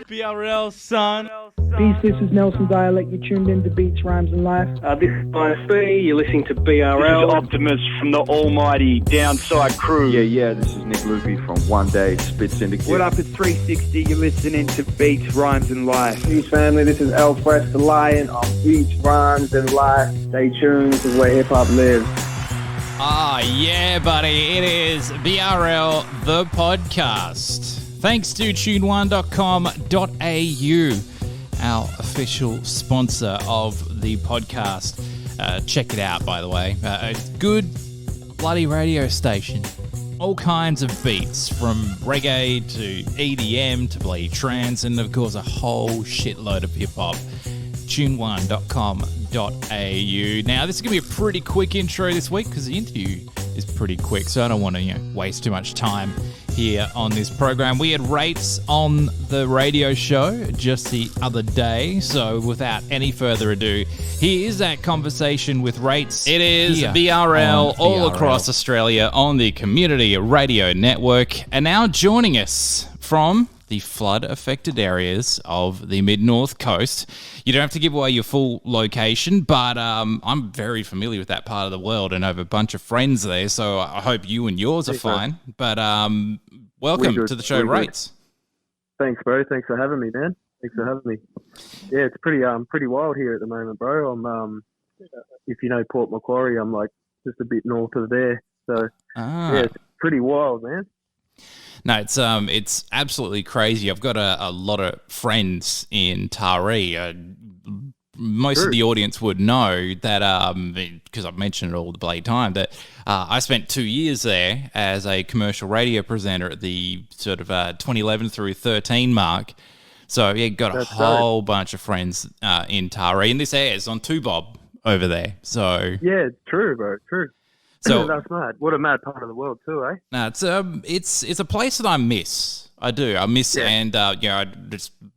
BRL, son. Peace, this is Nelson Dialect. You tuned in to Beats, Rhymes and Life. This is ISB. You're listening to BRL. This is Optimus from the almighty Downside Crew. Yeah, this is Nick Lupi from One Day Spit Syndicate. What up, it's 360. You're listening to Beats, Rhymes and Life. Peace, family. This is El Fresh the Lion on Beats, Rhymes and Life. Stay tuned. This is where hip-hop lives. Ah, yeah, buddy. It is BRL, the podcast. Thanks to tune1.com.au, our official sponsor of the podcast. Check it out, by the way. A good bloody radio station. All kinds of beats, from reggae to EDM to bloody trance, and of course a whole shitload of hip-hop. tune1.com.au. Now, this is going to be a pretty quick intro this week because the interview is pretty quick, so I don't want to waste too much time here on this program. We had Rates on the radio show just the other day, so without any further ado, here is that conversation with Rates. It is BRL all across Australia on the Community Radio Network, and now joining us from the flood-affected areas of the mid-north coast. You don't have to give away your full location, but I'm very familiar with that part of the world and I have a bunch of friends there, so I hope you and yours are fine. But welcome to the show, Rates. Thanks, bro. Thanks for having me, man. Thanks for having me. Yeah, it's pretty wild here at the moment, bro. I'm if you know Port Macquarie, I'm like just a bit north of there. So yeah, it's pretty wild, man. No, it's absolutely crazy. I've got a lot of friends in Taree. Most of the audience would know that, because I've mentioned it all the bloody time, that I spent 2 years there as a commercial radio presenter at the sort of 2011 through 13 mark. So yeah, got a whole bunch of friends in Taree, and this airs on 2Bob over there. So yeah, true, bro, true. So that's mad. What a mad part of the world too, eh? No, it's a place that I miss. I do. I miss, and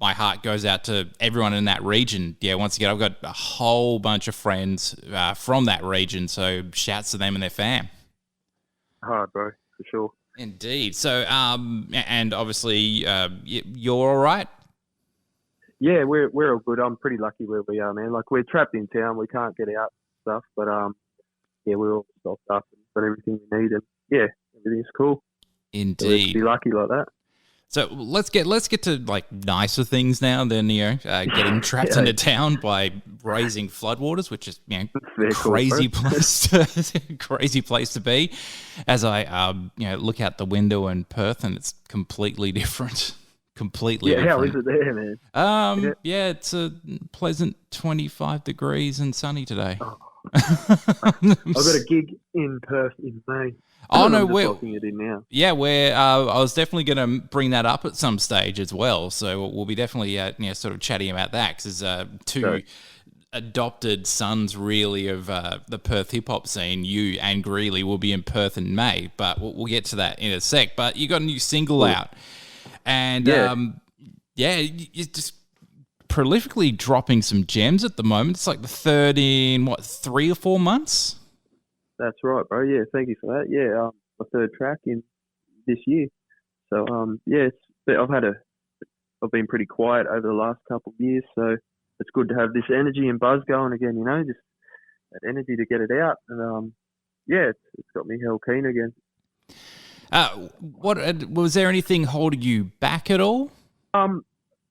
my heart goes out to everyone in that region. Yeah, once again, I've got a whole bunch of friends from that region, so shouts to them and their fam. Hard, bro, for sure. Indeed. So, and obviously, you're all right. Yeah, we're all good. I'm pretty lucky where we are, man. Like, we're trapped in town. We can't get out and stuff, but yeah, we're all stocked up and got everything we need, and yeah, everything's cool. Indeed. So be lucky like that. So let's get to like nicer things now than getting trapped into town by raising floodwaters, which is crazy place to be. As I look out the window in Perth, and it's completely different. Completely different. How is it there, man? Yeah, it's a pleasant 25 degrees and sunny today. Oh. I've got a gig in Perth in May. Oh no, we're locking it in now. Yeah, I was definitely going to bring that up at some stage as well. So we'll be definitely sort of chatting about that, because there's two adopted sons really of the Perth hip hop scene. You and Greeley will be in Perth in May, but we'll get to that in a sec. But you got a new single out, and you're just prolifically dropping some gems at the moment. It's like the third in 3 or 4 months. That's right, bro. Yeah, thank you for that. Yeah, my third track in this year. So I've been pretty quiet over the last couple of years. So it's good to have this energy and buzz going again. Just that energy to get it out. And it's got me hell keen again. What was there anything holding you back at all?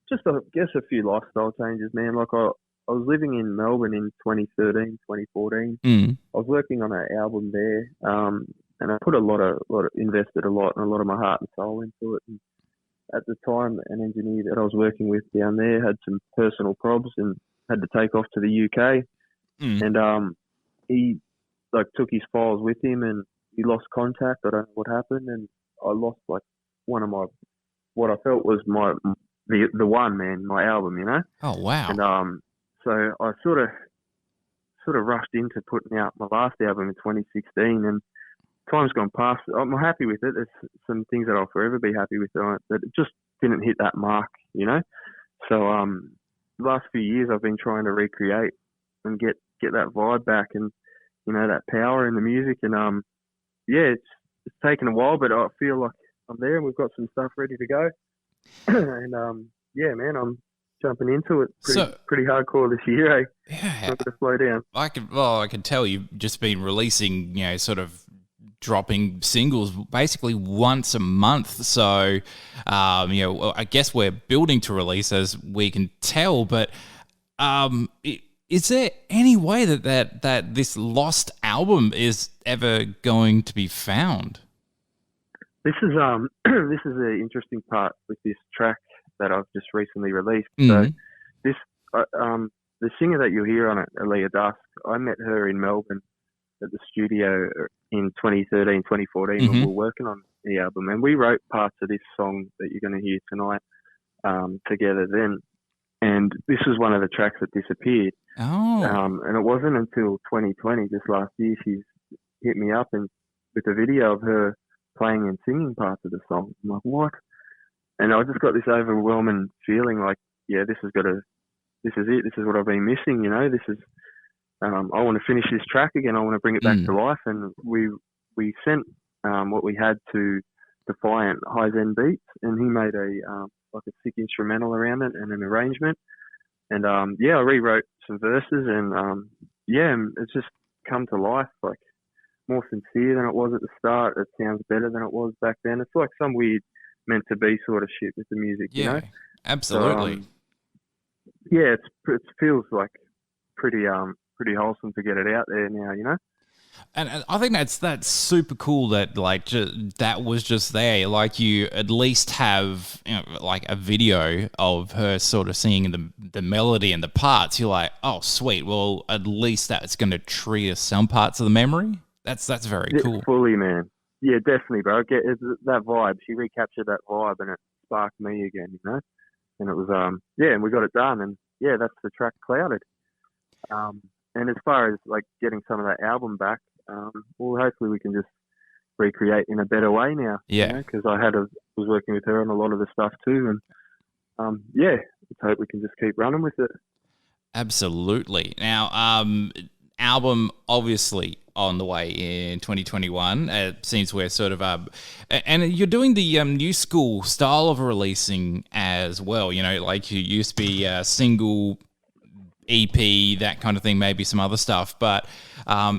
Just, I guess, a few lifestyle changes, man. Like, I was living in Melbourne in 2013, 2014. I was working on an album there, and I put invested a lot and a lot of my heart and soul into it. And at the time, an engineer that I was working with down there had some personal problems and had to take off to the UK. And he took his files with him, and he lost contact. I don't know what happened, and I lost one of my, what I felt was the one, man, my album, Oh wow! And so I sort of rushed into putting out my last album in 2016, and time's gone past. I'm happy with it. There's some things that I'll forever be happy with on it, but it just didn't hit that mark, So the last few years I've been trying to recreate and get that vibe back, and that power in the music, and it's taken a while, but I feel like I'm there, and we've got some stuff ready to go. And yeah, man, I'm jumping into it pretty hardcore this year. Yeah, not going to slow down. I can tell you've just been releasing, sort of dropping singles basically once a month. So, I guess we're building to release, as we can tell. But is there any way that this lost album is ever going to be found? This is this is the interesting part with this track that I've just recently released. Mm-hmm. So this the singer that you hear on it, Aaliyah Dusk, I met her in Melbourne at the studio in 2013, 2014 when we were working on the album, and we wrote parts of this song that you're going to hear tonight together then. And this was one of the tracks that disappeared. Oh. And it wasn't until 2020, just last year, she's hit me up and with a video of her playing and singing parts of the song. I'm like, what? And I just got this overwhelming feeling like, yeah, this is it. This is what I've been missing, This is, I want to finish this track again. I want to bring it back to life. And we sent what we had to Defiant High Zen Beats, and he made a sick instrumental around it and an arrangement. And I rewrote some verses, and it's just come to life, like more sincere than it was at the start. It sounds better than it was back then. It's like some weird meant to be sort of shit with the music, Absolutely. So, it feels like pretty wholesome to get it out there now, And I think that's super cool that that was just there. Like, you at least have like a video of her sort of singing the melody and the parts. You're like, oh sweet. Well, at least that's going to trigger some parts of the memory. That's very cool. Fully, man. Yeah, definitely, bro. It's that vibe. She recaptured that vibe, and it sparked me again. And it was and we got it done. And that's the track Clouded. And as far as like getting some of that album back, well, hopefully we can just recreate in a better way now. Yeah. Because was working with her on a lot of the stuff too, and let's hope we can just keep running with it. Absolutely. Now, album obviously on the way in 2021. It seems we're sort of and you're doing the new school style of releasing as well. Like you used to be single, EP, that kind of thing, maybe some other stuff, but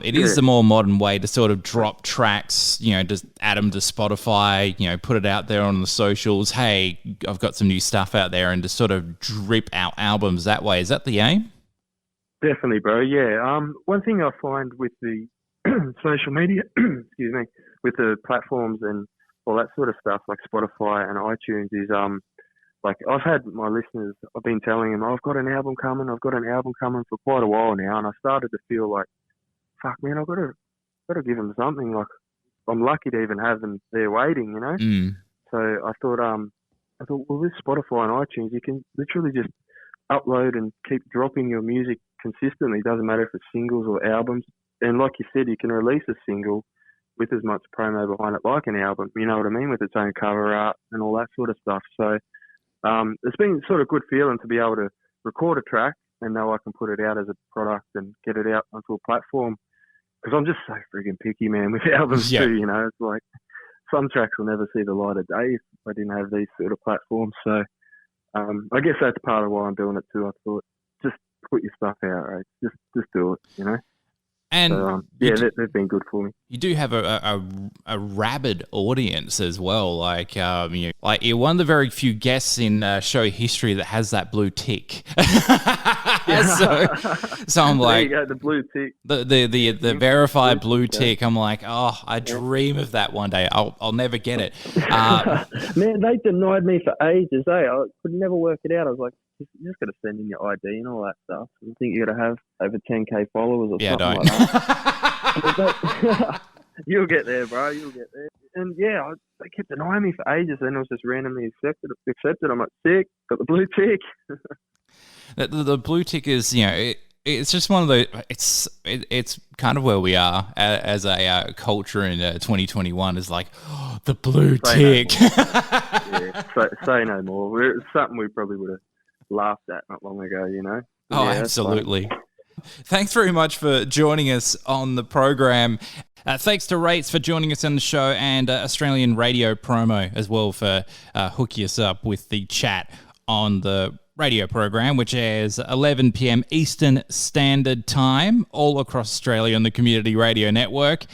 it is the more modern way to sort of drop tracks, just add them to Spotify, put it out there on the socials. Hey, I've got some new stuff out there, and just sort of drip out albums that way. Is that the aim? Definitely, bro. Yeah. One thing I find with the social media, excuse me, with the platforms and all that sort of stuff like Spotify and iTunes is like I've had my listeners, I've been telling them, I've got an album coming for quite a while now, and I started to feel like, fuck man, I've got to give them something. Like, I'm lucky to even have them there waiting, So I thought, well, with Spotify and iTunes, you can literally just upload and keep dropping your music consistently. It doesn't matter if it's singles or albums. And like you said, you can release a single with as much promo behind it like an album, you know what I mean, with its own cover art and all that sort of stuff. So it's been sort of good feeling to be able to record a track and know I can put it out as a product and get it out onto a platform. Because I'm just so friggin' picky, man, with albums too, It's like some tracks will never see the light of day if I didn't have these sort of platforms. So I guess that's part of why I'm doing it too. I thought, just put your stuff out, right? Just do it, And so, they've been good for me. You do have a rabid audience as well. Like you're one of the very few guests in show history that has that blue tick. so I'm like, there you go, the blue tick, the verified blue tick. I'm like, oh, I dream of that one day. I'll never get it. Man, they denied me for ages. I could never work it out. I was like, you just got to send in your ID and all that stuff. I think you got to have over 10K followers or something like that. You'll get there, bro. You'll get there. And they kept denying me for ages, and I was just randomly accepted. I'm like, sick, got the blue tick. The blue tick is, it's just one of those. It's kind of where we are as a culture in 2021. Is like, the blue tick. No say no more. It's something we probably would have laughed at not long ago, Oh, absolutely. Thanks very much for joining us on the program. Thanks to Rates for joining us on the show, and Australian Radio Promo as well for hooking us up with the chat on the radio program, which airs 11 p.m. Eastern Standard Time all across Australia on the Community Radio Network.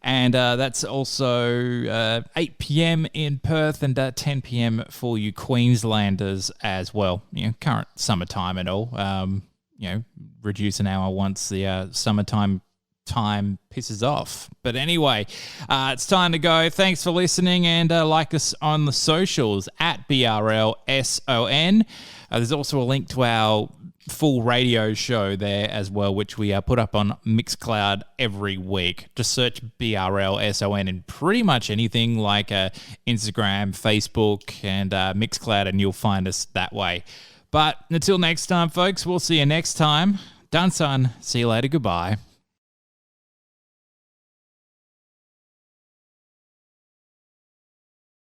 And that's also 8 p.m. in Perth and 10 p.m. for you Queenslanders as well. Current summertime and all. Reduce an hour once the summertime time pisses off. But anyway, it's time to go. Thanks for listening, and like us on the socials at BRLSON. There's also a link to our full radio show there as well, which we put up on Mixcloud every week. Just search BRLSON in pretty much anything like Instagram, Facebook, and Mixcloud, and you'll find us that way. But until next time, folks, we'll see you next time. Done, son. See you later. Goodbye.